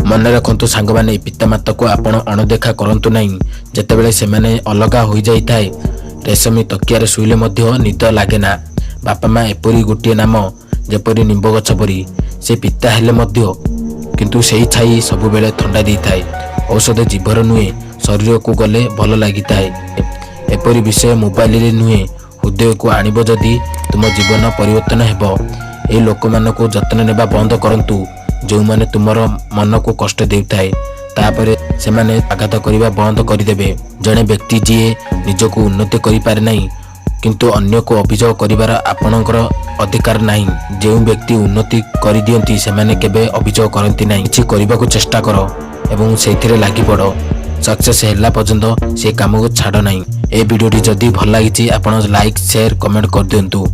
मन रखु सांग मैंने पितामाता को आपण अणदेखा करंतु नहीं जेतेबेले सेमाने अलगा हो जाई थाए रेशमी तकियारे शुईले मध्य निद लागेना। बापा माँ एपरी गोटे नाम जेपरी निंब गछ परी से पिता हेले मध्य किंतु सेही छाई सबु बेले थंडा दी थाए। औषध जीभर नुहे शरीर को गले भल लगी थाए। एपरी विषय मोबाइल रे नुहे हृदय को आनिब जदि तुम जीवन परिवर्तन हेबो। ए लोक मान को जत्न नेबा बंद करंतु जो माने तुमर मन को कष्ट देउथाए तापरे से माने आघात करिबा बंद करदेबे। जड़े व्यक्ति जी निजको उन्नति करि पारे नहीं किंतु अन्य को अभियोग करिवार आपणकर अधिकार नहीं। जो व्यक्ति उन्नति करि दियंती से माने केबे अभियोग करंती नहीं। किछि करिबाकू चेष्टा करो एवं सेथिरे लागि पड़ो। सक्सेस हेला पर्यंत से काम को छाड़ नहीं। ए वीडियो जदि भल लागिछि आपण लाइक शेयर कमेंट कर दियंतु।